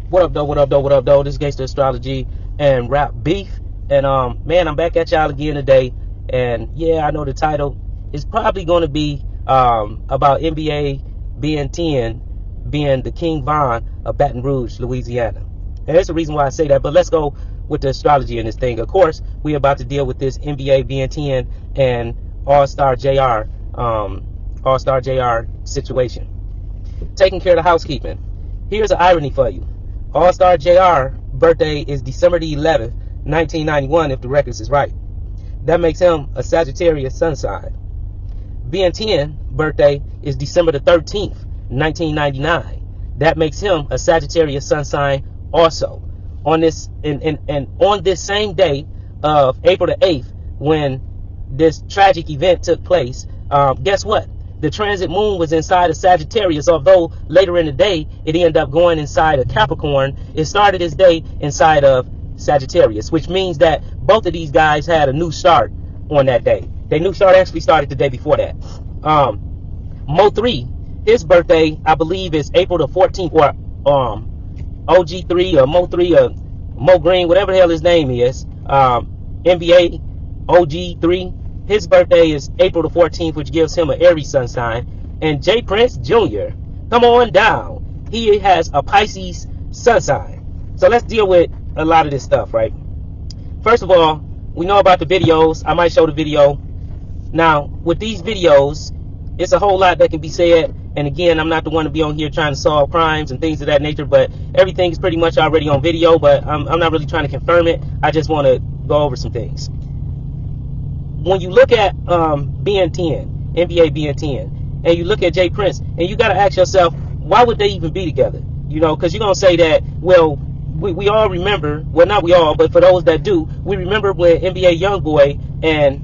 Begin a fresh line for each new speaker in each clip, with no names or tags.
What up, though? What up, though? What up, though? This is Gangsta Astrology and Rap Beef. And, man, I'm back at y'all again today. And, yeah, I know the title is probably going to be about NBA being 10 being the King Von of Baton Rouge, Louisiana. And there's a reason why I say that, but let's go with the astrology in this thing. Of course, we're about to deal with this NBA being 10 and Star JR situation. Taking care of the housekeeping. Here's an irony for you. Star JR birthday is December the 11th, 1991, if the records is right. That makes him a Sagittarius sun sign. Being 10 birthday is December the 13th, 1999. That makes him a Sagittarius sun sign also. On this and on this same day of April the 8th, when this tragic event took place, guess what? The transit moon was inside of Sagittarius, although later in the day it ended up going inside of Capricorn. It started its day inside of Sagittarius, which means that both of these guys had a new start on that day. Their new start actually started the day before that. Mo3, his birthday, I believe, is April the 14th, or OG3 or Mo3 or Mo Green, whatever the hell his name is. NBA OG3. His birthday is April the 14th, which gives him an Aries sun sign. And J Prince Jr., come on down. He has a Pisces sun sign. So let's deal with a lot of this stuff, right? First of all, we know about the videos. I might show the video. Now, with these videos, it's a whole lot that can be said. And again, I'm not the one to be on here trying to solve crimes and things of that nature, but everything is pretty much already on video, but I'm not really trying to confirm it. I just want to go over some things. When you look at being 10, NBA being 10, and you look at J Prince, and you got to ask yourself, why would they even be together? You know, because you're going to say that, well, we all remember, well, not we all, but for those that do, we remember when NBA Young Boy and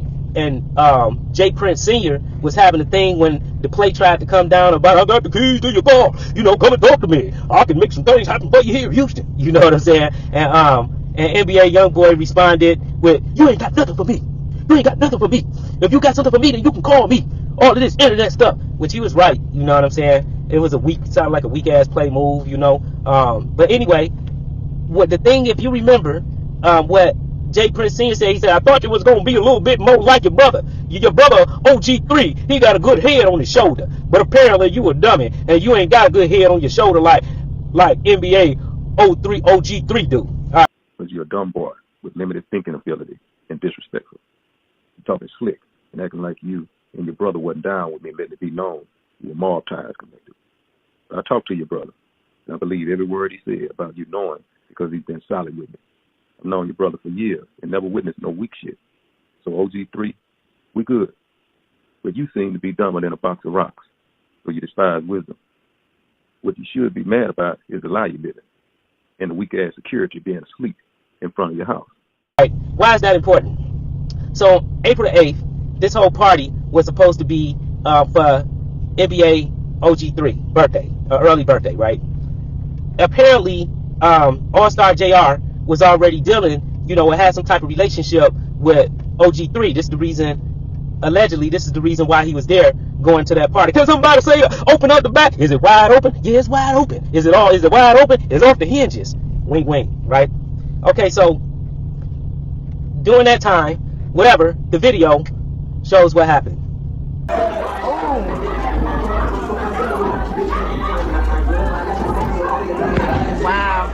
J Prince Sr. was having a thing when the play tried to come down about, I got the keys to your car, you know, come and talk to me. I can make some things happen for you here in Houston. You know what I'm saying? And NBA Young Boy responded with, you ain't got nothing for me. You ain't got nothing for me. If you got something for me, then you can call me. All of this internet stuff, which he was right. You know what I'm saying? It was sounded like a weak ass play move, you know. But anyway, what the thing, if you remember, what J Prince Sr. said, he said, I thought it was going to be a little bit more like your brother. Your brother, OG3, he got a good head on his shoulder. But apparently you a dummy, and you ain't got a good head on your shoulder like NBA OG3 do.
Because you're a dumb boy with limited thinking ability and disrespectful. You're talking slick and acting like you and your brother wasn't down with me and letting it be known you were mob ties connected. But I talked to your brother, and I believe every word he said about you knowing because he's been solid with me. I've known your brother for years and never witnessed no weak shit. So OG3, we good. But you seem to be dumber than a box of rocks, so you despise wisdom. What you should be mad about is the lie you live in and the weak-ass security being asleep in front of your house.
Right. Why is that important? So April the 8th, this whole party was supposed to be for NBA OG3 birthday, early birthday, right? Apparently, All-Star JR was already dealing, you know, it had some type of relationship with OG3. This is the reason, allegedly, this is the reason why he was there going to that party. Can somebody say, open up the back? Is it wide open? Yeah, it's wide open. Is it wide open? It's off the hinges. Wink, wink, right? Okay, so during that time, whatever, the video shows what happened.
Wow.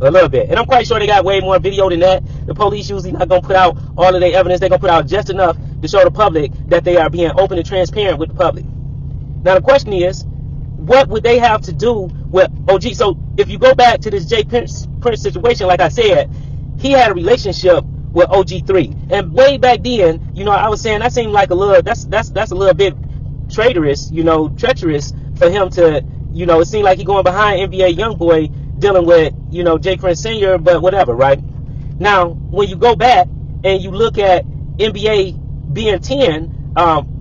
A little bit. And I'm quite sure they got way more video than that. The police usually not going to put out all of their evidence. They're going to put out just enough to show the public that they are being open and transparent with the public. Now the question is, what would they have to do with OG? So if you go back to this J Prince situation, like I said, he had a relationship with OG3. And way back then, you know, I was saying that seemed like a little, that's a little bit treacherous for him to, you know, it seemed like he going behind NBA Young Boy dealing with, you know, J Prince Sr., but whatever, right? Now, when you go back and you look at NBA being 10,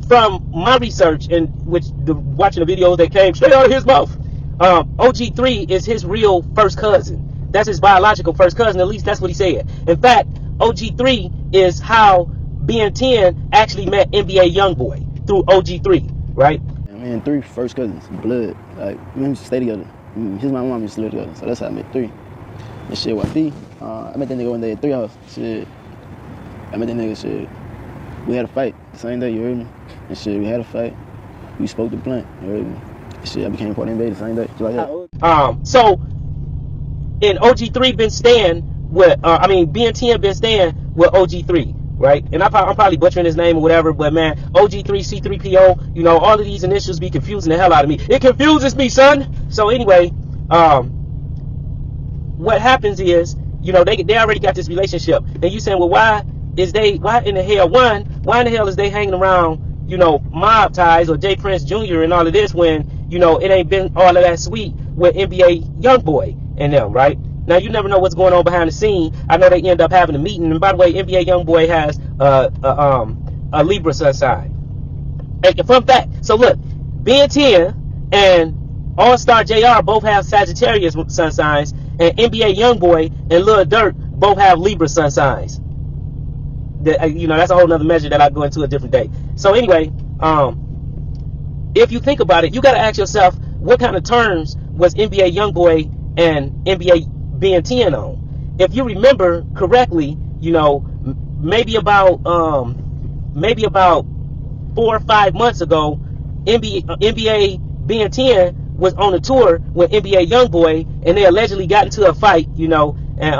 from my research and watching the videos that came straight out of his mouth, OG3 is his real first cousin. That's his biological first cousin. At least that's what he said. In fact, OG3 is how Ben10 actually met NBA Young Boy through OG3, right?
Me and 3 first cousins, blood. Like, we used to stay together. His mom and mom used to live together, so that's how I met 3. And shit, what B? I met that nigga one day at 3 house. Shit, I met that nigga, shit. We had a fight the same day, you heard me? And shit, we had a fight. We spoke the blunt, you heard me? And shit, I became a part of the NBA the same day, just like that.
So, and OG3 been staying with, Ben10 been staying with OG3, right? And I'm probably butchering his name or whatever, but man, OG3, C3PO, you know, all of these initials be confusing the hell out of me. It confuses me, son. So anyway, what happens is, you know, they already got this relationship. And you saying, well, why in the hell is they hanging around, you know, mob ties or J Prince Jr. and all of this when, you know, it ain't been all of that sweet with NBA Young Boy and them, right? Now, you never know what's going on behind the scene. I know they end up having a meeting. And by the way, NBA Young Boy has a Libra sun sign. And fun fact. So look, Ben 10 and All Star JR both have Sagittarius sun signs, and NBA Young Boy and Lil Durk both have Libra sun signs. You know, that's a whole nother measure that I go into a different day. So anyway, if you think about it, you got to ask yourself, what kind of terms was NBA Young Boy and NBA Ben 10 on? If you remember correctly, you know, maybe about 4 or 5 months ago, NBA Ben 10 was on a tour with NBA Young Boy, and they allegedly got into a fight, you know, and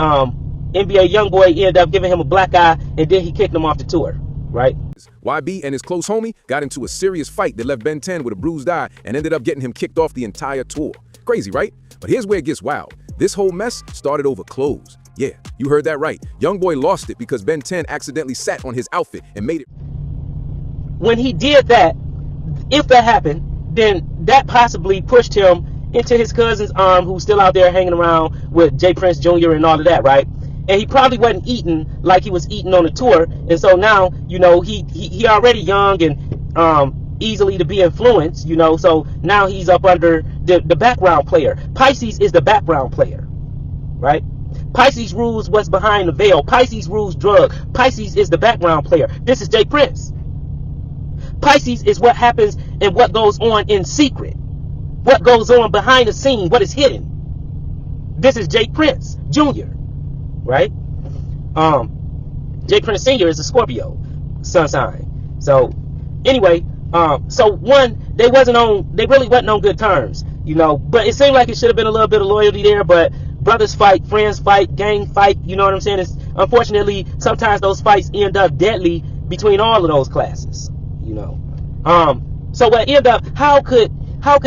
NBA Young Boy ended up giving him a black eye, and then he kicked him off the tour, right?
YB and his close homie got into a serious fight that left Ben 10 with a bruised eye and ended up getting him kicked off the entire tour. Crazy, right? But here's where it gets wild. This whole mess started over clothes. Yeah, you heard that right. Young Boy lost it because Ben 10 accidentally sat on his outfit and made it.
When he did that, if that happened, then that possibly pushed him into his cousin's arm, who's still out there hanging around with J Prince Jr. and all of that, right? And he probably wasn't eating like he was eating on the tour, and so now, you know, he already young and easily to be influenced, you know, so now he's up under the background player. Pisces is the background player, right? Pisces rules what's behind the veil. Pisces rules drug. Pisces is the background player. This is J Prince. Pisces is what happens and what goes on in secret, what goes on behind the scene, what is hidden. This is J Prince Jr., right? J Prince Sr. is a Scorpio sun sign. So anyway, so one, they really wasn't on good terms, you know, but it seemed like it should have been a little bit of loyalty there. But brothers fight, friends fight, gang fight, you know what I'm saying? It's, unfortunately, sometimes those fights end up deadly between all of those classes, you know. So what ended up, how could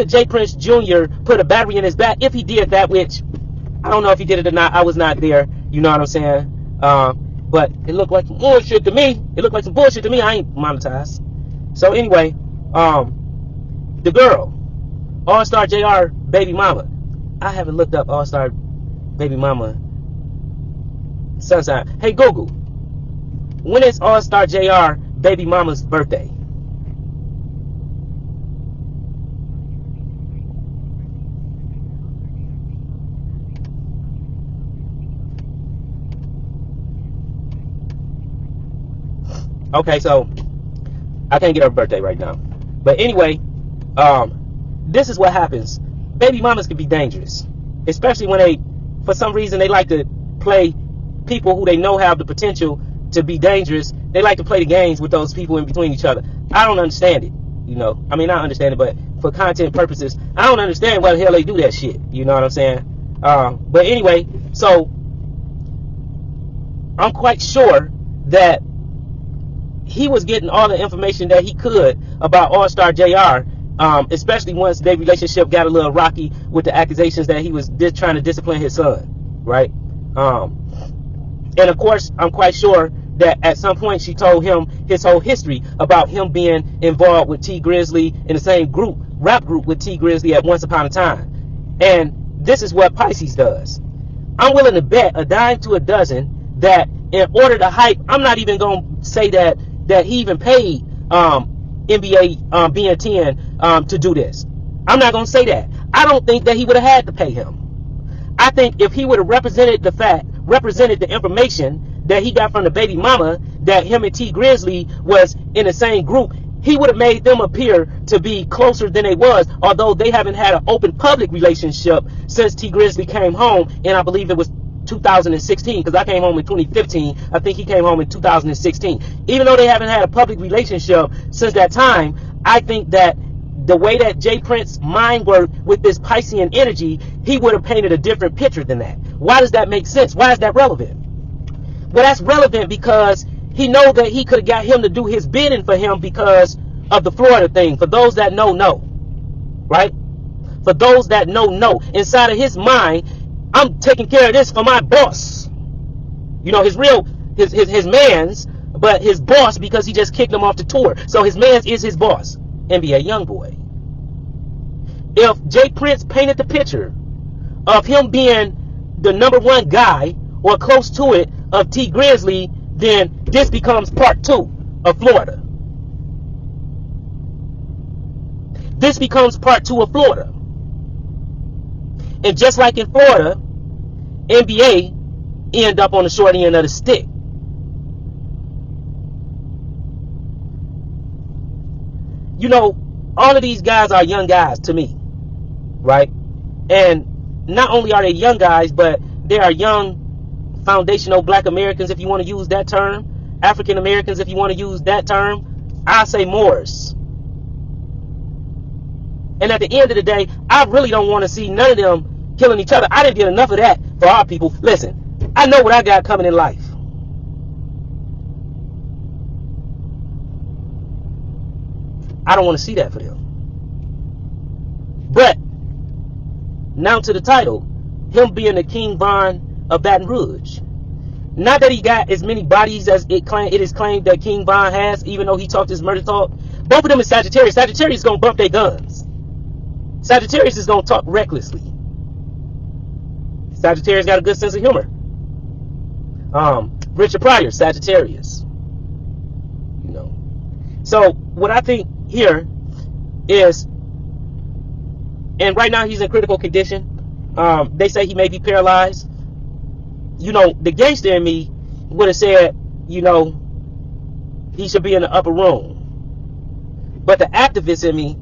J Prince Jr. put a battery in his back? If he did that, which I don't know if he did it or not, I was not there, you know what I'm saying? But it looked like some bullshit to me. I ain't monetized. So anyway, the girl, All Star JR baby mama. I haven't looked up All Star baby mama sun sign. Hey Google, when is All Star JR baby mama's birthday? Okay, so I can't get her birthday right now. But anyway, this is what happens. Baby mamas can be dangerous, especially when they, for some reason, they like to play people who they know have the potential to be dangerous. They like to play the games with those people in between each other. I don't understand it, you know. I mean, I understand it, but for content purposes, I don't understand why the hell they do that shit. You know what I'm saying? But anyway, so I'm quite sure that he was getting all the information that he could about All Star JR, especially once their relationship got a little rocky with the accusations that he was trying to discipline his son, right? And of course, I'm quite sure that at some point she told him his whole history about him being involved with T Grizzly in the same rap group with T Grizzly at once upon a time. And this is what Pisces does. I'm willing to bet a dime to a dozen that in order to hype, I'm not even going to say that he even paid NBA Ben10 to do this. I'm not going to say that. I don't think that he would have had to pay him. I think if he would have represented the information that he got from the baby mama, that him and T Grizzly was in the same group, he would have made them appear to be closer than they was, although they haven't had an open public relationship since T Grizzly came home, and I believe it was 2016, because I came home in 2015. I think he came home in 2016. Even though they haven't had a public relationship since that time, I think that the way that J Prince's mind worked with this Piscean energy, he would have painted a different picture than that. Why does that make sense? Why is that relevant? Well, that's relevant because he know that he could have got him to do his bidding for him because of the Florida thing. For those that know, right? For those that know, inside of his mind, I'm taking care of this for my boss. You know, his man's, but his boss, because he just kicked him off the tour. So his man's is his boss, NBA Young Boy. If J Prince painted the picture of him being the #1 guy or close to it of T Grizzly, then this becomes part 2 of Florida. This becomes part 2 of Florida. And just like in Florida, NBA end up on the short end of the stick. You know, all of these guys are young guys to me, right? And not only are they young guys, but they are young foundational Black Americans, if you want to use that term, African Americans, if you want to use that term. I say Moors. And at the end of the day, I really don't want to see none of them killing each other. I didn't get enough of that for our people. Listen, I know what I got coming in life. I don't want to see that for them. But now to the title, him being the King Von of Baton Rouge. Not that he got as many bodies as it is claimed that King Von has, even though he talked his murder talk. Both of them is Sagittarius. Sagittarius is going to bump their guns. Sagittarius is going to talk recklessly. Sagittarius got a good sense of humor. Richard Pryor, Sagittarius. You know. So what I think here is, and right now he's in critical condition. They say he may be paralyzed. You know, the gangster in me would have said, you know, he should be in the upper room. But the activist in me,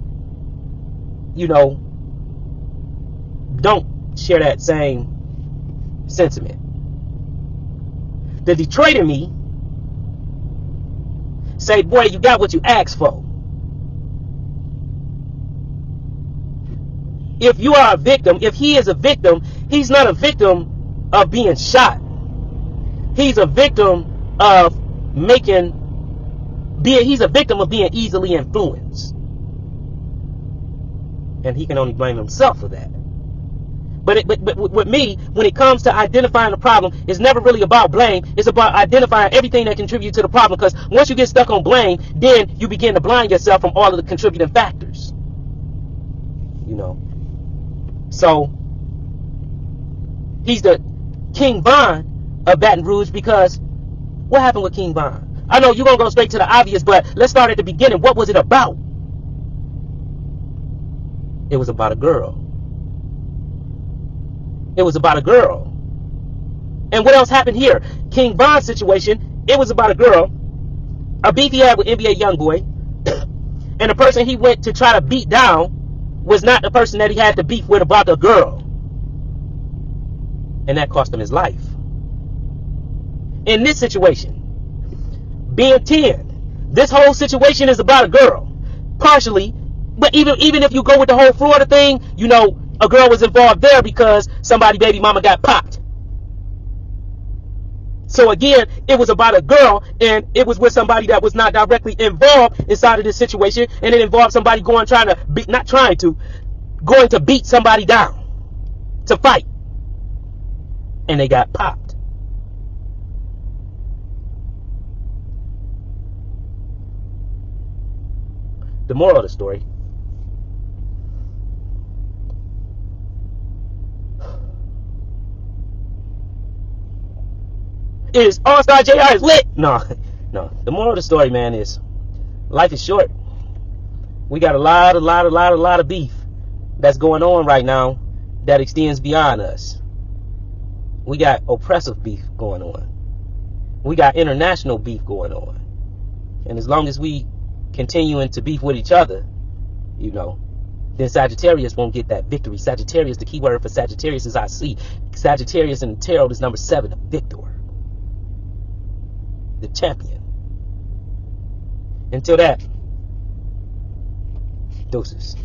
you know, don't share that same sentiment. The Detroit in me say, boy, you got what you asked for. If you are a victim, if he is a victim, he's not a victim of being shot. He's a victim of he's a victim of being easily influenced. And he can only blame himself for that. But with me, when it comes to identifying the problem, it's never really about blame. It's about identifying everything that contributes to the problem. Because once you get stuck on blame, then you begin to blind yourself from all of the contributing factors. You know. So he's the King Von of Baton Rouge because what happened with King Von? I know you're going to go straight to the obvious, but let's start at the beginning. What was it about? It was about a girl. It was about a girl. And what else happened here? King Von's situation, it was about a girl, a beef he had with NBA Young Boy, and the person he went to try to beat down was not the person that he had to beef with about the girl. And that cost him his life. In this situation, being 10, this whole situation is about a girl. Partially, but even if you go with the whole Florida thing, you know, a girl was involved there because somebody baby mama got popped. So again, it was about a girl, and it was with somebody that was not directly involved inside of this situation, and it involved somebody going to beat somebody down to fight, and they got popped. The moral of the story is Star JR is lit. No. The moral of the story, man, is life is short. We got a lot of beef that's going on right now that extends beyond us. We got oppressive beef going on. We got international beef going on. And as long as we continuing to beef with each other, you know, then Sagittarius won't get that victory. Sagittarius, the key word for Sagittarius is I see. Sagittarius in the tarot is number 7, the victor, the champion. Until that, doses.